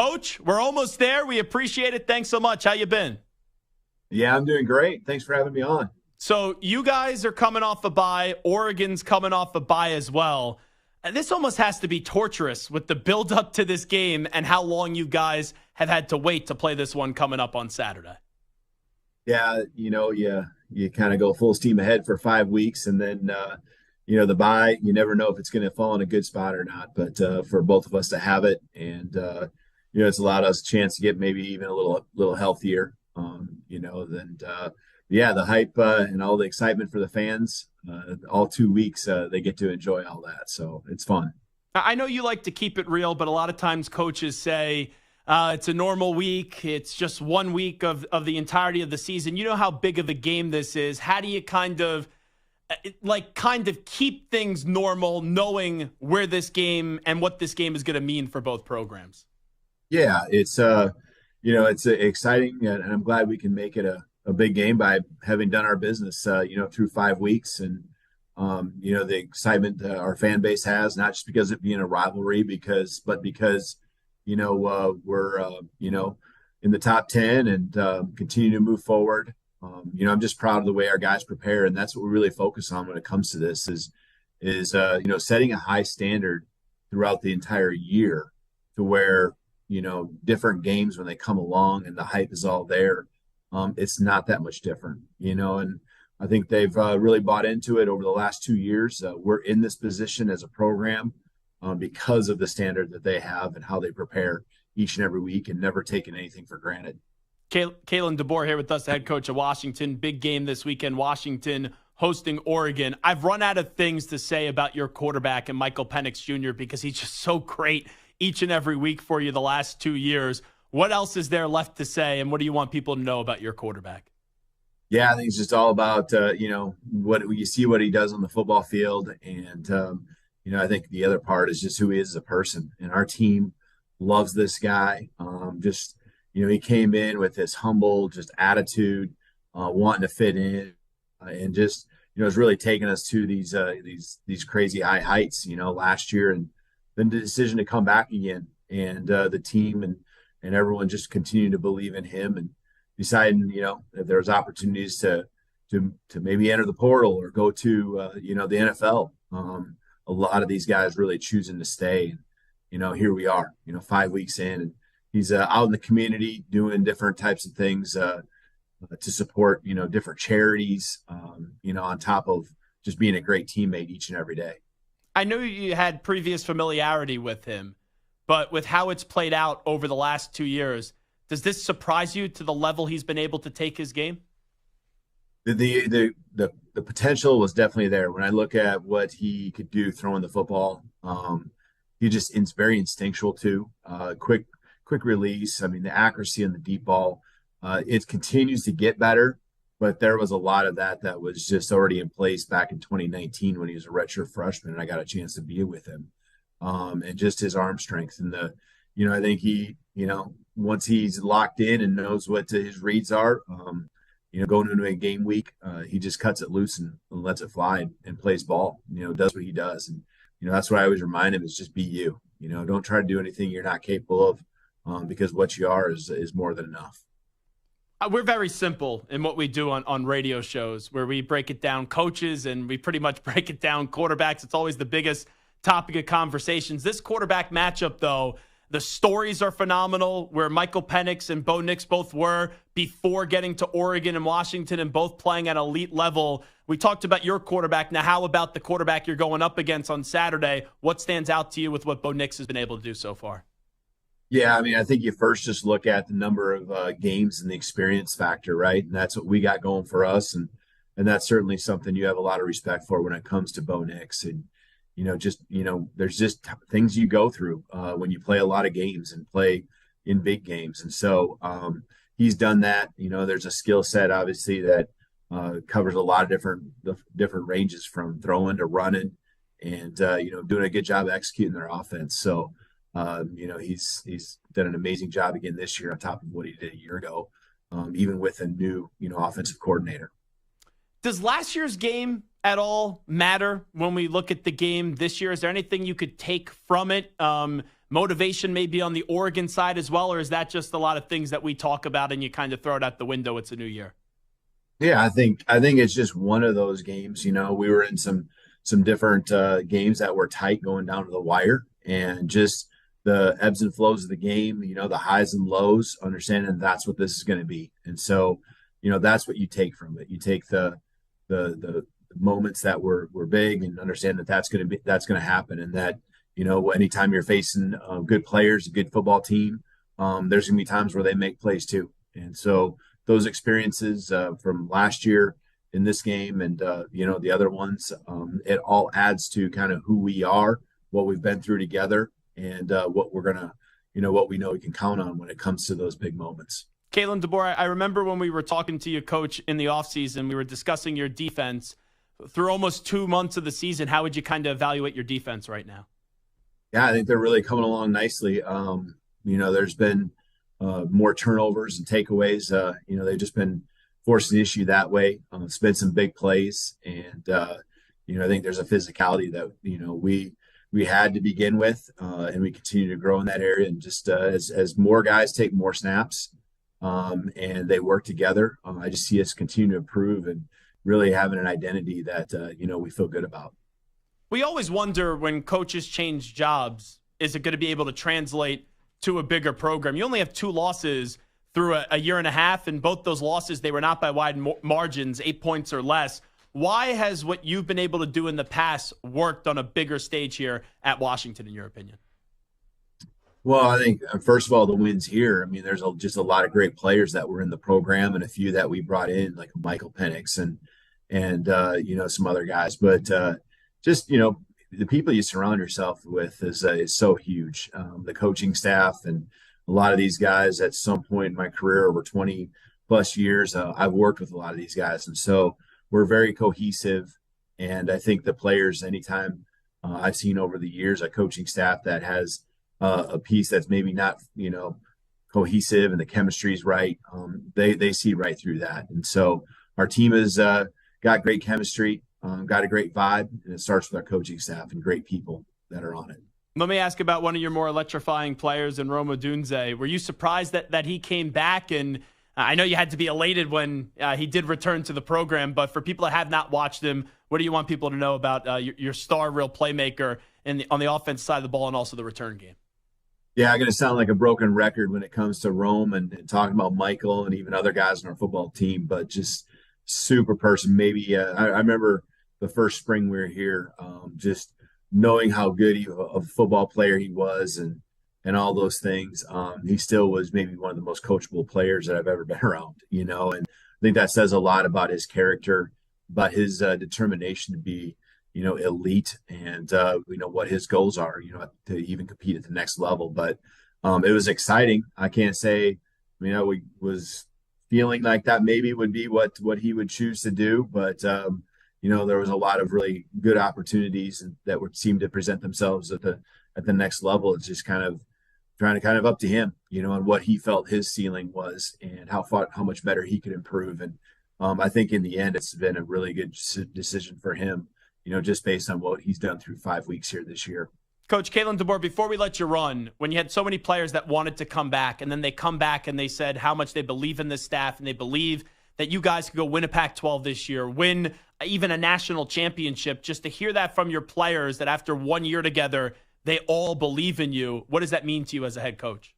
Coach, we're almost there. We appreciate it. Thanks so much. How you been? Yeah, I'm doing great. Thanks for having me on. So you guys are coming off a bye. Oregon's coming off a bye as well. And this almost has to be torturous with the build up to this game and how long you guys have had to wait to play this one coming up on Saturday. Yeah, you kind of go full steam ahead for 5 weeks, and then the bye. You never know if it's going to fall in a good spot or not. But for both of us to have it, and it's allowed us a chance to get maybe even a little healthier. The hype and all the excitement for the fans. All 2 weeks, they get to enjoy all that, so it's fun. I know you like to keep it real, but a lot of times coaches say it's a normal week. It's just 1 week of the entirety of the season. You know how big of a game this is. How do you kind of keep things normal, knowing where this game and what this game is going to mean for both programs? Yeah, it's exciting, and I'm glad we can make it a big game by having done our business, through 5 weeks, and the excitement our fan base has, not just because of it being a rivalry, but because we're in the top 10 and continue to move forward. I'm just proud of the way our guys prepare, and that's what we really focus on when it comes to this is setting a high standard throughout the entire year, to where different games, when they come along and the hype is all there, it's not that much different, and I think they've really bought into it over the last 2 years. We're in this position as a program because of the standard that they have and how they prepare each and every week, and never taking anything for granted. Kalen DeBoer here with us, the head coach of Washington. Big game this weekend, Washington hosting Oregon. I've run out of things to say about your quarterback and Michael Penix Jr. because he's just so great each and every week for you the last 2 years. What else is there left to say, and what do you want people to know about your quarterback? Yeah, I think it's just all about, what you see, what he does on the football field. And, I think the other part is just who he is as a person. And our team loves this guy. He came in with this humble just attitude, wanting to fit in, and just, has really taken us to these crazy high heights, last year. And then the decision to come back again, and the team and everyone just continued to believe in him, and deciding, if there's opportunities to maybe enter the portal or go to, the NFL. A lot of these guys really choosing to stay. And, here we are, 5 weeks in, and he's out in the community doing different types of things to support, different charities, on top of just being a great teammate each and every day. I know you had previous familiarity with him, but with how it's played out over the last 2 years, does this surprise you to the level he's been able to take his game? The potential was definitely there. When I look at what he could do throwing the football, it's very instinctual too. Quick release. I mean, the accuracy on the deep ball, it continues to get better, but there was a lot of that was just already in place back in 2019 when he was a redshirt freshman, and I got a chance to be with him. And just his arm strength, and I think he, once he's locked in and knows what his reads are, going into a game week, he just cuts it loose and lets it fly and plays ball, does what he does. And, that's what I always remind him is just be you, don't try to do anything you're not capable of, because what you are is more than enough. We're very simple in what we do on radio shows, where we break it down coaches and we pretty much break it down quarterbacks. It's always the biggest topic of conversations. This quarterback matchup, though, the stories are phenomenal, where Michael Penix and Bo Nix both were before getting to Oregon and Washington, and both playing at elite level. We talked about your quarterback. Now, how about the quarterback you're going up against on Saturday? What stands out to you with what Bo Nix has been able to do so far? Yeah, I mean, I think you first just look at the number of games and the experience factor, right? And that's what we got going for us. And that's certainly something you have a lot of respect for when it comes to Bo Nix. And, there's just things you go through when you play a lot of games and play in big games. And so he's done that. There's a skill set, obviously, that covers a lot of different ranges, from throwing to running, and, doing a good job executing their offense. So, he's done an amazing job again this year on top of what he did a year ago, even with a new, offensive coordinator. Does last year's game at all matter when we look at the game this year? Is there anything you could take from it? motivation maybe on the Oregon side as well, or is that just a lot of things that we talk about and you kind of throw it out the window? It's a new year. Yeah, I think it's just one of those games. We were in some different games that were tight going down to the wire, and just the ebbs and flows of the game. The highs and lows. Understanding that's what this is going to be, and so that's what you take from it. You take the moments that were big, and understand that that's going to happen, and that anytime you're facing good players, a good football team, there's going to be times where they make plays too, and so those experiences from last year in this game and the other ones, it all adds to kind of who we are, what we've been through together, and what we're gonna what we know we can count on when it comes to those big moments. Kalen DeBoer, I remember when we were talking to you, Coach, in the offseason, we were discussing your defense. Through almost 2 months of the season, how would you kind of evaluate your defense right now? Yeah, I think they're really coming along nicely. There's been more turnovers and takeaways. They've just been forcing the issue that way. It's been some big plays, and I think there's a physicality that we had to begin with, and we continue to grow in that area. And just as more guys take more snaps, and they work together, I just see us continue to improve and really having an identity that we feel good about. We always wonder when coaches change jobs, is it going to be able to translate to a bigger program? You only have 2 losses through a year and a half, and both those losses, they were not by wide margins, 8 points or less. Why has what you've been able to do in the past worked on a bigger stage here at Washington, in your opinion? Well, I think, first of all, the wins here. I mean, there's just a lot of great players that were in the program, and a few that we brought in, like Michael Penix and some other guys. But just the people you surround yourself with is so huge. The coaching staff and a lot of these guys at some point in my career over 20 plus years, I've worked with a lot of these guys. And so we're very cohesive. And I think the players, anytime I've seen over the years, a coaching staff that has a piece that's maybe not, cohesive and the chemistry is right, they see right through that. And so our team has got great chemistry, got a great vibe, and it starts with our coaching staff and great people that are on it. Let me ask about one of your more electrifying players in Rome Odunze. Were you surprised that he came back? And I know you had to be elated when he did return to the program, but for people that have not watched him, what do you want people to know about your star real playmaker on the offense side of the ball and also the return game? Yeah, I'm going to sound like a broken record when it comes to Rome and talking about Michael and even other guys on our football team, but just super person. Maybe I remember the first spring we were here, just knowing how good of a football player he was and all those things. He still was maybe one of the most coachable players that I've ever been around, and I think that says a lot about his character, about his determination to be, elite and, what his goals are, to even compete at the next level. But it was exciting. I can't say, we was feeling like that maybe would be what he would choose to do, but there was a lot of really good opportunities that would seem to present themselves at the next level. It's just kind of trying to up to him, on what he felt his ceiling was and how much better he could improve. And I think in the end, it's been a really good decision for him, just based on what he's done through 5 weeks here this year. Coach Kalen DeBoer, before we let you run, when you had so many players that wanted to come back, and then they come back and they said how much they believe in this staff and they believe that you guys could go win a Pac-12 this year, win even a national championship, just to hear that from your players that after 1 year together, they all believe in you. What does that mean to you as a head coach?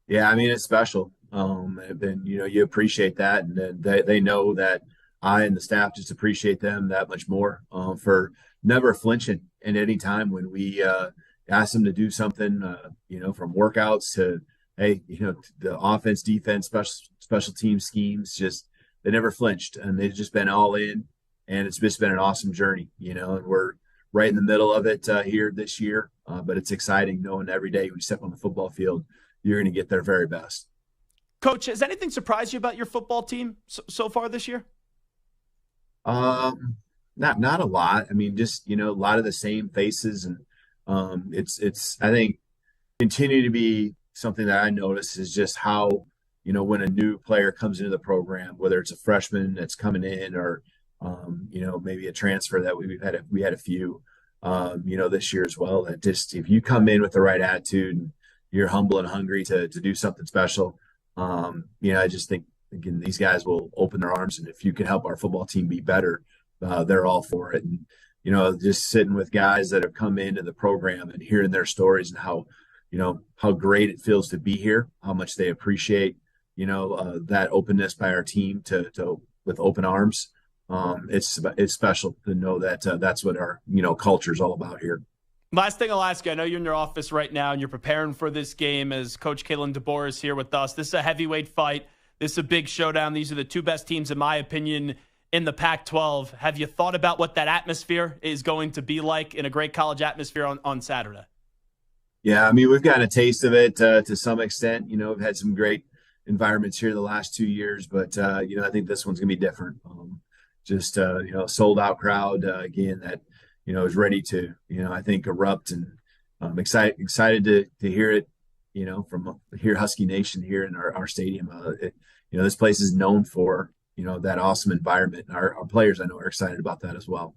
Yeah, I mean, it's special. And you appreciate that. And then they know that I and the staff just appreciate them that much more for never flinching at any time when we ask them to do something, from workouts to, hey, the offense, defense, special team schemes, just they never flinched and they've just been all in. And it's just been an awesome journey, and we're right in the middle of it here this year. But it's exciting knowing every day when you step on the football field, you're going to get their very best. Coach, has anything surprised you about your football team so far this year? Not a lot. I mean, just, a lot of the same faces. And it's I think continue to be something that I notice is just how, when a new player comes into the program, whether it's a freshman that's coming in or, maybe a transfer that we had a few, this year as well. That just if you come in with the right attitude and you're humble and hungry to do something special, I just think again these guys will open their arms, and if you can help our football team be better, they're all for it. And just sitting with guys that have come into the program and hearing their stories and how great it feels to be here, how much they appreciate that openness by our team to with open arms. It's special to know that that's what our culture is all about here. Last thing I'll ask you, I know you're in your office right now and you're preparing for this game as Coach Kalen DeBoer is here with us. This is a heavyweight fight. This is a big showdown. These are the two best teams, in my opinion, in the Pac-12. Have you thought about what that atmosphere is going to be like in a great college atmosphere on Saturday? Yeah, I mean, we've gotten a taste of it to some extent. We've had some great environments here the last 2 years, but I think this one's gonna be different. Just sold out crowd again that is ready to I think erupt, and I'm excited to hear it from here Husky Nation here in our stadium. This place is known for that awesome environment. Our players I know are excited about that as well.